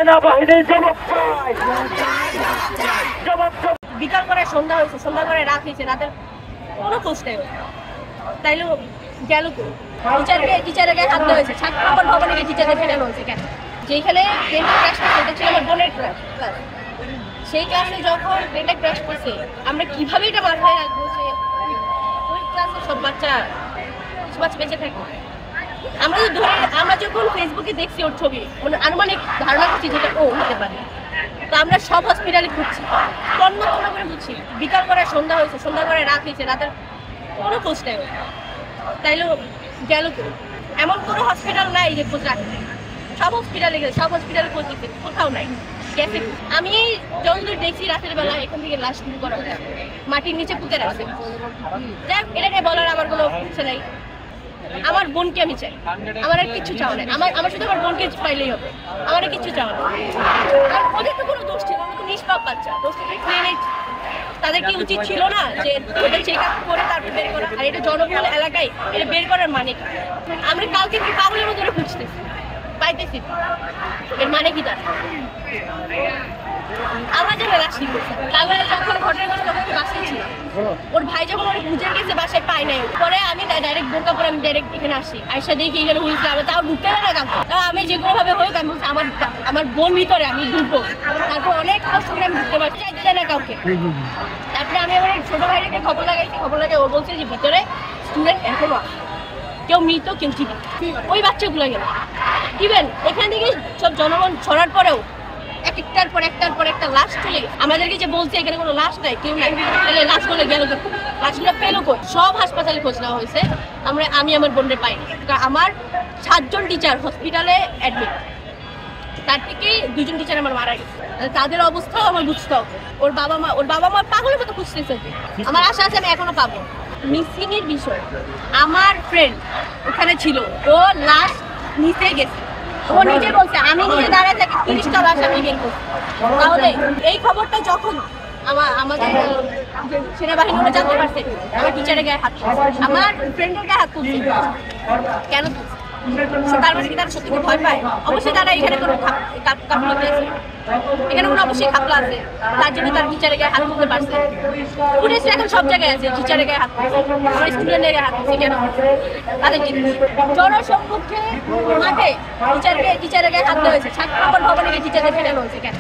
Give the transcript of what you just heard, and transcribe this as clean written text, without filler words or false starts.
সেনাবাহিনীর জবাব বিকাল করে সন্ধ্যা হয়েছে, সন্ধ্যা করে রাত হয়েছে, রাতের কোনো খোঁজ নেই। তাইলে গেল টিচারের গায়ে হাত দেওয়া হয়েছে, ছাত্র ভবনে গিয়ে টিচারদের ফেরানো হয়েছে কেন? যেখানে ট্রেনটা ক্র্যাশ করছে এটা ছিল আমার বোনের ক্লাস। সেই ক্লাসে যখন ট্রেনটা ক্র্যাশ করছে আমরা কিভাবে এটা মাথায় রাখবো যে ওই ক্লাসে সব বাচ্চা বেঁচে থাকবে? আমরা তো ধরে আমরা যখন ফেসবুকে দেখছি ওর ছবি মানে আনুমানিক ধারণা করছি যেটা ও হতে পারে। তো আমরা সব হসপিটালে খুঁজছি, তন্ন করে বুঝছি। বিকাল করে সন্ধ্যা হয়েছে, সন্ধ্যা করে রাত হয়েছে, রাতের কোনো খোঁজ নেই। তাইলে গেল এমন কোনো হসপিটাল নাই যে খোঁজ রাখছে। সব হসপিটালে গেছে, সব হসপিটালে খোঁজ দিচ্ছে, কোথাও নাই। গেছে আমি যতদূর দেখছি রাতের বেলা এখান থেকে লাশ শুরু করা যায়, মাটির নিচে পুঁতে রাখছে। যাই এটা বলার আমার কোনো ইচ্ছে নাই। আমার বোনকে আমি চাই, আমার আর কিচ্ছু চাও না। আমার শুধু আমার বোনকে পাইলেই হবে, আমার আর কিচ্ছু চাও না। আর ওদের তো কোনো দোষ ছিল না, তো নিষ্পাপ বাচ্চা, দোষটা তাদের কি উচিত ছিল না যে ওটা চেক আপ করে তারপর বের করা? আর এটা জনবহুল এলাকায় এটা বের করার মানে কি? আমরা কালকে কি পাগলের মতো খুঁজতেছি, পাইতেছি, এর মানে কি? তার আমরা যেন রাশি করছি কালবেলা যখন ঘটনাগ্রস্ত তখন বাসায় ছিলাম, ওর ভাই যখন ওর খুঁজে গেছে বাসায় পাই নাই। পরে আমি ডাইরেক্ট বোরকা পরে আমি ডাইরেক্ট এখানে আসি, আয়সা দেখি এখানে হুইসলাম, তাও ঢুকতে না কাম। তাও আমি যে কোনোভাবে হোক আমি বলছি আমার বোন ভিতরে আমি ঢুকবো। তারপর অনেক কষ্ট করে আমি ঢুকতে পারছি, চাইতে না কাউকে। তারপরে আমি আমার ছোট ভাইকে খবর লাগাইছি, খবর লাগে ও বলছে যে ভিতরে স্টুডেন্ট এখনো কেউ মৃত কেউ ঠিক ওই বাচ্চাগুলো গেল। ইভেন এখান থেকে সব জনগণ ছড়ার পরেও একটার পর একটা লাশ চলে গেছে। আমাদেরকে যে বলছে এখানে কোনো লাশ নাই, কেউ নাই, তাহলে লাশগুলো গেল, লাশগুলো পেলো কই? সব হাসপাতালে খোঁজ নেওয়া হয়েছে, আমি আমার বোনরে পাইনি। আমার 7 জন টিচার হসপিটালে অ্যাডমিট, তার থেকে 2 জন টিচার আমার মারা গেছে। তাদের অবস্থাও আমার বুঝতে হবে। ওর বাবা মা পাগলের মতো খুঁজতেছে। আমার আশা আছে আমি এখনো পাবো। মিসিং এর বিষয় আমার ফ্রেন্ড ওখানে ছিল, ও লাশ নিচে গেছে, ও নিজে বলছে আমি নিজে দাঁড়ায় থাকি 30টা লাশ আমি বের করছি। তাহলে এই খবরটা যখন আমাদের সেনাবাহিনী ওরা জানতে পারছে, আমার টিচারের গায়ে হাত, আমার ফ্রেন্ডের গায়ে হাত তুলছে কেন? তার মানে কি তারা সত্যি ভয় পায়? অবশ্যই তারা এখানে কোনো গাফিলতি আছে, এখানে কোনো অবশ্যই খাপলা আছে, তার জন্য তার টিচারের গায়ে হাত তুলতে পারছে। ফুটেজটা এখন সব জায়গায় আছে, টিচারের গায়ে হাত তুলছে, আমার স্টুডেন্টের গায়ে হাত তুলছে কেন? তাদের জনসম্মুখে মাঠে টিচারের গায়ে হাত দেওয়া হয়েছে, ছাত্র ভবনে গিয়ে টিচারদের ফেরানো হয়েছে কেন?